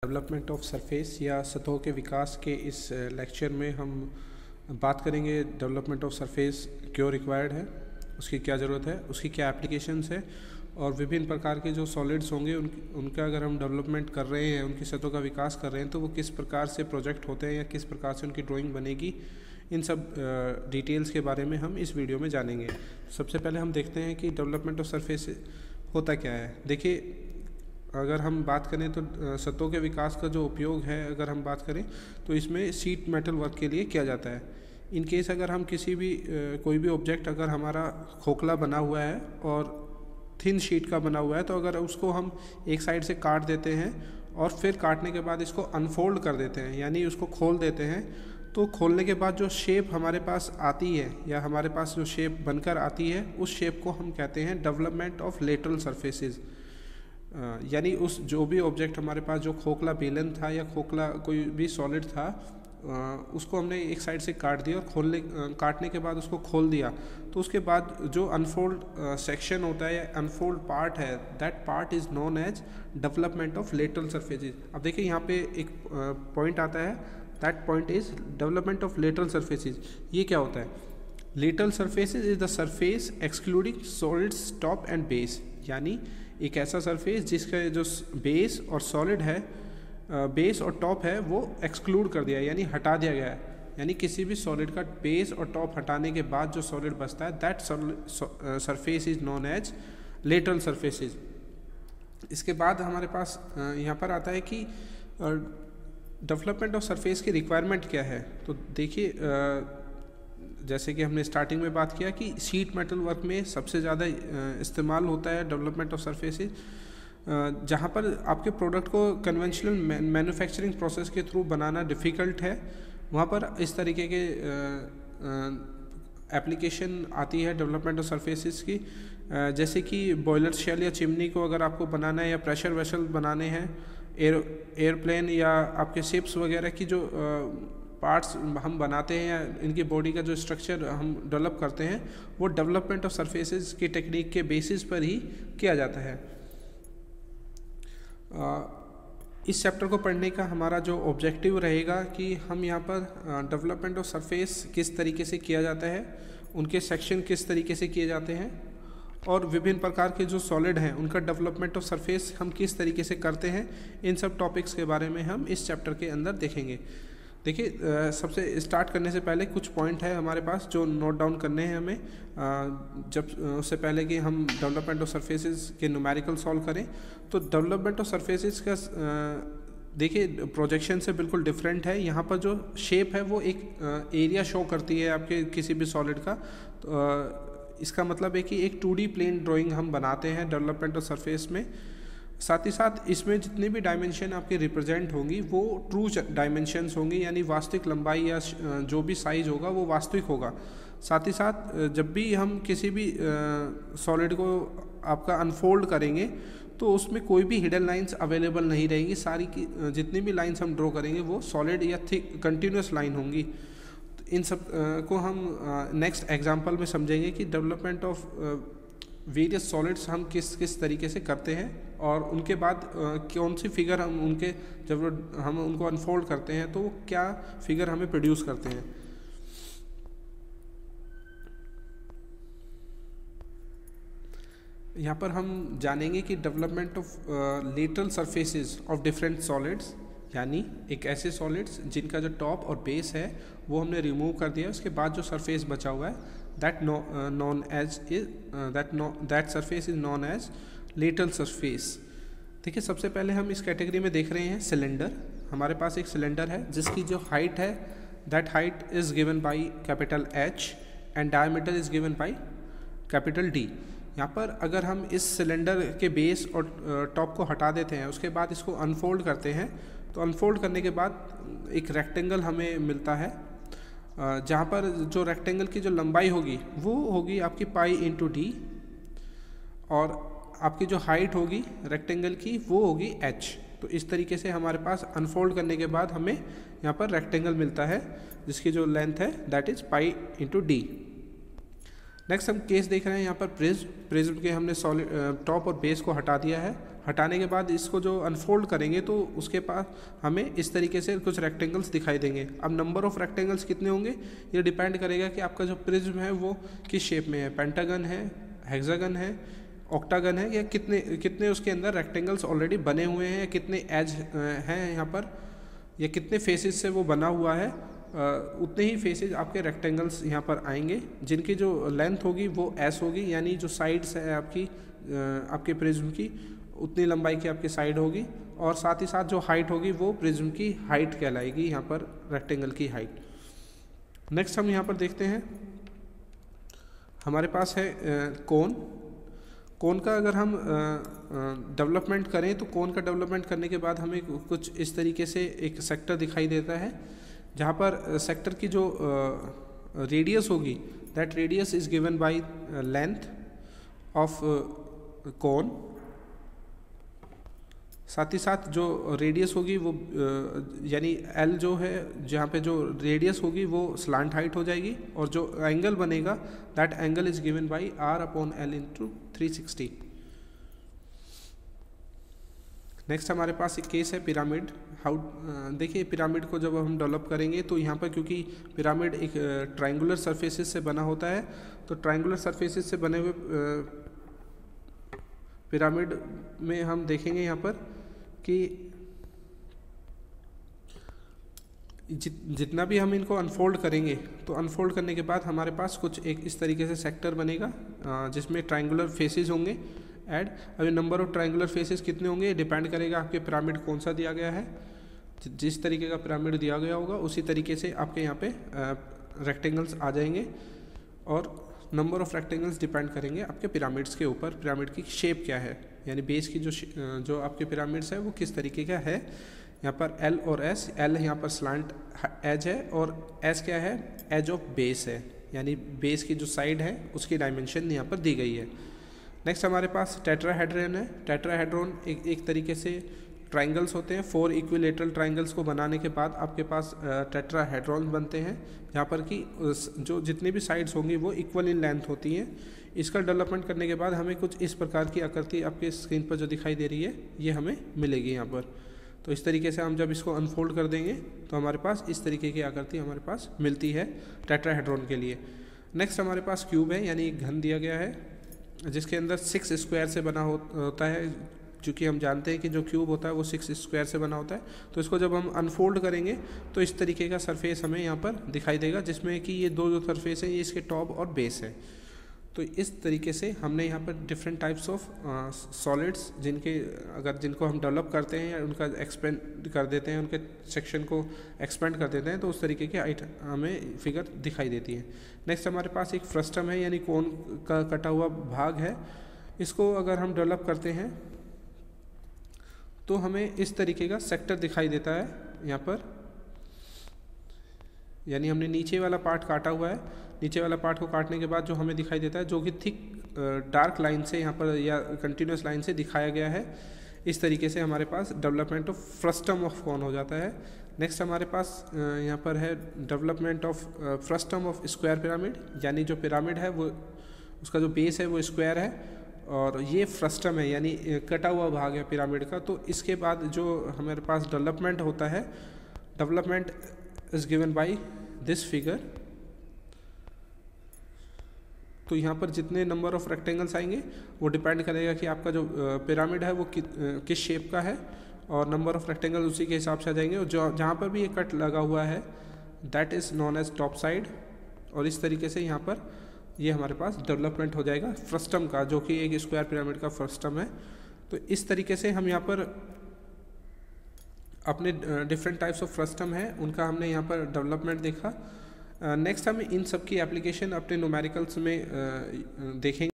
Development of surface या सतहों के विकास के इस लेक्चर में हम बात करेंगे डेवलपमेंट ऑफ सरफेस क्यों रिक्वायर्ड है, उसकी क्या ज़रूरत है, उसकी क्या एप्लीकेशंस है और विभिन्न प्रकार के जो सॉलिड्स होंगे उनका अगर हम डेवलपमेंट कर रहे हैं, उनकी सतहों का विकास कर रहे हैं तो वो किस प्रकार से प्रोजेक्ट होते हैं या किस प्रकार से उनकी ड्राइंग बनेगी। इन सब डिटेल्स के बारे में हम इस वीडियो में जानेंगे। सबसे पहले हम देखते हैं कि डेवलपमेंट ऑफ सरफेस होता क्या है। देखिए, अगर हम बात करें तो सतहों के विकास का जो उपयोग है, अगर हम बात करें तो इसमें शीट मेटल वर्क के लिए किया जाता है। इन केस अगर हम किसी भी कोई भी ऑब्जेक्ट अगर हमारा खोखला बना हुआ है और थिन शीट का बना हुआ है, तो अगर उसको हम एक साइड से काट देते हैं और फिर काटने के बाद इसको अनफोल्ड कर देते हैं, यानी उसको खोल देते हैं, तो खोलने के बाद जो शेप हमारे पास आती है या हमारे पास जो शेप बनकर आती है, उस शेप को हम कहते हैं डेवलपमेंट ऑफ लेटरल सरफेसेस। यानी उस जो भी ऑब्जेक्ट हमारे पास जो खोखला बेलन था या खोखला कोई भी सॉलिड था, उसको हमने एक साइड से काट दिया और काटने के बाद उसको खोल दिया, तो उसके बाद जो अनफोल्ड सेक्शन होता है या अनफोल्ड पार्ट है, that part is known as development of lateral surfaces. अब देखिए यहाँ पे एक पॉइंट आता है, that point is development of lateral surfaces. ये क्या होता है? Lateral surfaces is the surface excluding solids top and base, यानी एक ऐसा सरफेस जिसका जो बेस और सॉलिड है, बेस और टॉप है, वो एक्सक्लूड कर दिया है, यानी हटा दिया गया है। यानी किसी भी सॉलिड का बेस और टॉप हटाने के बाद जो सॉलिड बचता है, that surface is known as lateral surfaces. इसके बाद हमारे पास यहाँ पर आता है कि डेवलपमेंट ऑफ सरफेस की रिक्वायरमेंट क्या है। तो देखिए, जैसे कि हमने स्टार्टिंग में बात किया कि शीट मेटल वर्क में सबसे ज़्यादा इस्तेमाल होता है डेवलपमेंट ऑफ सरफेसेस, जहाँ पर आपके प्रोडक्ट को कन्वेंशनल मैन्युफैक्चरिंग प्रोसेस के थ्रू बनाना डिफ़िकल्ट है, वहाँ पर इस तरीके के एप्लीकेशन आती है डेवलपमेंट ऑफ सरफेसेस की। जैसे कि बॉयलर शेल या चिमनी को अगर आपको बनाना है या प्रेशर वेसल बनाने हैं, एयरप्लेन या आपके शिप्स वगैरह की जो पार्ट्स हम बनाते हैं या इनकी बॉडी का जो स्ट्रक्चर हम डेवलप करते हैं, वो डेवलपमेंट ऑफ सरफेसेस की टेक्निक के बेसिस पर ही किया जाता है। इस चैप्टर को पढ़ने का हमारा जो ऑब्जेक्टिव रहेगा कि हम यहाँ पर डेवलपमेंट ऑफ सरफेस किस तरीके से किया जाता है, उनके सेक्शन किस तरीके से किए जाते हैं और विभिन्न प्रकार के जो सॉलिड हैं उनका डेवलपमेंट ऑफ सरफेस हम किस तरीके से करते हैं, इन सब टॉपिक्स के बारे में हम इस चैप्टर के अंदर देखेंगे। देखिए, सबसे स्टार्ट करने से पहले कुछ पॉइंट है हमारे पास जो नोट डाउन करने हैं हमें, जब उससे पहले कि हम डेवलपमेंट ऑफ सरफेसेस के न्यूमेरिकल सॉल्व करें। तो डेवलपमेंट ऑफ सरफेसेस का देखिए प्रोजेक्शन से बिल्कुल डिफरेंट है। यहाँ पर जो शेप है वो एक एरिया शो करती है आपके किसी भी सॉलिड का। तो इसका मतलब है कि एक 2D प्लेन ड्राइंग हम बनाते हैं डेवलपमेंट ऑफ सरफेस में। साथ ही साथ इसमें जितनी भी डायमेंशन आपकी रिप्रेजेंट होंगी वो ट्रू डायमेंशंस होंगी, यानी वास्तविक लंबाई या जो भी साइज होगा वो वास्तविक होगा। साथ ही साथ जब भी हम किसी भी सॉलिड को आपका अनफोल्ड करेंगे तो उसमें कोई भी हिडन लाइंस अवेलेबल नहीं रहेंगी। सारी की जितनी भी लाइंस हम ड्रॉ करेंगे वो सॉलिड या थिक कंटिन्यूस लाइन होंगी। तो इन सब को हम नेक्स्ट एग्जाम्पल में समझेंगे कि डेवलपमेंट ऑफ वेरियस सॉलिड्स हम किस तरीके से करते हैं और उनके बाद कौन सी फिगर हम उनके जब हम उनको अनफोल्ड करते हैं तो क्या फिगर हमें प्रोड्यूस करते हैं। यहाँ पर हम जानेंगे कि development of lateral surfaces of different solids, यानी एक ऐसे सॉलिड्स जिनका जो टॉप और बेस है वो हमने रिमूव कर दिया, उसके बाद जो सरफेस बचा हुआ है that surface is known as lateral surface। देखिए, सबसे पहले हम इस कैटेगरी में देख रहे हैं सिलेंडर। हमारे पास एक सिलेंडर है जिसकी जो हाइट है, that height is given by capital H and diameter is given by capital D। यहाँ पर अगर हम इस सिलेंडर के बेस और टॉप को हटा देते हैं, उसके बाद इसको अनफोल्ड करते हैं, तो अनफोल्ड करने के बाद एक रेक्टेंगल हमें मिलता है, जहाँ पर जो रेक्टेंगल की जो लंबाई होगी वो होगी आपकी पाई इंटू D, और आपकी जो हाइट होगी रेक्टेंगल की वो होगी H। तो इस तरीके से हमारे पास अनफोल्ड करने के बाद हमें यहाँ पर रेक्टेंगल मिलता है जिसकी जो लेंथ है that is pi into D। Next हम केस देख रहे हैं यहाँ पर प्रिज्म के हमने सॉलिड टॉप और बेस को हटा दिया है। हटाने के बाद इसको जो अनफोल्ड करेंगे तो उसके पास हमें इस तरीके से कुछ रेक्टेंगल्स दिखाई देंगे। अब नंबर ऑफ़ रेक्टेंगल्स कितने होंगे ये डिपेंड करेगा कि आपका जो प्रिज्म है वो किस शेप में है, पेंटागन है, हेक्सागन है, ऑक्टागन है, या कितने उसके अंदर रेक्टेंगल्स ऑलरेडी बने हुए हैं, या कितने एज हैं यहाँ पर, या कितने फेसेस से वो बना हुआ है। उतने ही फेसेज आपके रेक्टेंगल्स यहाँ पर आएंगे, जिनकी जो लेंथ होगी वो एस होगी, यानी जो साइड्स है आपके प्रिज्म की उतनी लंबाई की आपकी साइड होगी, और साथ ही साथ जो हाइट होगी वो प्रिज्म की हाइट कहलाएगी यहाँ पर, रेक्टेंगल की हाइट। नेक्स्ट हम यहाँ पर देखते हैं हमारे पास है कोन का अगर हम डेवलपमेंट करें तो कोन का डेवलपमेंट करने के बाद हमें कुछ इस तरीके से एक सेक्टर दिखाई देता है, जहाँ पर सेक्टर की जो रेडियस होगी that radius is given by length of cone. साथ ही साथ जो रेडियस होगी वो यानी एल जो है, जहाँ पे जो रेडियस होगी वो स्लांट हाइट हो जाएगी, और जो एंगल बनेगा that angle is given by R upon L into 360। Next हमारे पास एक केस है पिरामिड। देखिए पिरामिड को जब हम डेवलप करेंगे तो यहाँ पर क्योंकि पिरामिड एक ट्रायंगुलर सरफेसेस से बना होता है, तो ट्रायंगुलर सरफेसेस से बने हुए पिरामिड में हम देखेंगे यहाँ पर कि जितना भी हम इनको अनफोल्ड करेंगे तो अनफोल्ड करने के बाद हमारे पास कुछ एक इस तरीके से सेक्टर बनेगा जिसमें ट्रायंगुलर फेसेस होंगे ऐड। अभी नंबर ऑफ ट्रायंगुलर फेसेस कितने होंगे डिपेंड करेगा आपके पिरामिड कौन सा दिया गया है। जिस तरीके का पिरामिड दिया गया होगा उसी तरीके से आपके यहाँ पे रेक्टेंगल्स आ जाएंगे, और नंबर ऑफ रेक्टेंगल्स डिपेंड करेंगे आपके पिरामिड्स के ऊपर, पिरामिड की शेप क्या है, यानी बेस की जो आपके पिरामिड्स है वो किस तरीके का है। यहाँ पर एल और एस, एल यहाँ पर स्लांट एज है और एस क्या है, एज ऑफ बेस है, यानी बेस की जो साइड है उसकी डायमेंशन यहाँ पर दी गई है। नेक्स्ट हमारे पास टेट्राहेड्रॉन है। टेट्राहेड्रॉन एक तरीके से ट्रायंगल्स होते हैं। 4 इक्विलेटरल ट्रायंगल्स को बनाने के बाद आपके पास टेट्राहेड्रॉन बनते हैं, जहाँ पर कि जो जितनी भी साइड्स होंगी वो इक्वल इन लेंथ होती हैं। इसका डेवलपमेंट करने के बाद हमें कुछ इस प्रकार की आकृति आपके स्क्रीन पर जो दिखाई दे रही है ये हमें मिलेगी यहाँ पर। तो इस तरीके से हम जब इसको अनफोल्ड कर देंगे तो हमारे पास इस तरीके की आकृति हमारे पास मिलती है टेट्राहेड्रॉन के लिए। नेक्स्ट हमारे पास क्यूब है, यानी एक घन दिया गया है जिसके अंदर 6 स्क्वायर से बना होता है। चूँकि हम जानते हैं कि जो क्यूब होता है वो 6 स्क्वायर से बना होता है, तो इसको जब हम अनफोल्ड करेंगे तो इस तरीके का सरफेस हमें यहाँ पर दिखाई देगा, जिसमें कि ये दो जो सरफेस है ये इसके टॉप और बेस है। तो इस तरीके से हमने यहाँ पर डिफरेंट टाइप्स ऑफ सॉलिड्स जिनको हम डेवलप करते हैं या उनका एक्सपेंड कर देते हैं, उनके सेक्शन को एक्सपेंड कर देते हैं, तो उस तरीके की हमें फिगर दिखाई देती है। नेक्स्ट हमारे पास एक फ्रस्टम है, यानी कोन का कटा हुआ भाग है। इसको अगर हम डेवलप करते हैं तो हमें इस तरीके का सेक्टर दिखाई देता है यहाँ पर, यानी हमने नीचे वाला पार्ट काटा हुआ है। नीचे वाला पार्ट को काटने के बाद जो हमें दिखाई देता है, जो कि थिक डार्क लाइन से यहाँ पर या कंटिन्यूस लाइन से दिखाया गया है, इस तरीके से हमारे पास development of frustum of cone हो जाता है। नेक्स्ट हमारे पास यहाँ पर है development of frustum of square pyramid, यानी जो पिरामिड है वो उसका जो बेस है वो स्क्वायर है और ये फ्रस्टम है, यानी कटा हुआ भाग है पिरामिड का। तो इसके बाद जो हमारे पास डेवलपमेंट होता है, development is given by this figure. तो यहाँ पर जितने नंबर ऑफ रेक्टेंगल्स आएंगे वो डिपेंड करेगा कि आपका जो पिरामिड है वो किस शेप का है, और नंबर ऑफ रेक्टेंगल उसी के हिसाब से आ जाएंगे। और जहाँ पर भी ये कट लगा हुआ है that is known as top side, और इस तरीके से यहाँ पर ये हमारे पास डेवलपमेंट हो जाएगा फ्रस्टम का, जो कि एक स्क्वायर पिरामिड का फ्रस्टम है। तो इस तरीके से हम यहाँ पर अपने डिफरेंट टाइप्स ऑफ फ्रस्टम है उनका हमने यहाँ पर डेवलपमेंट देखा। नेक्स्ट हम इन सब की एप्लीकेशन अपने न्यूमेरिकल्स में देखेंगे।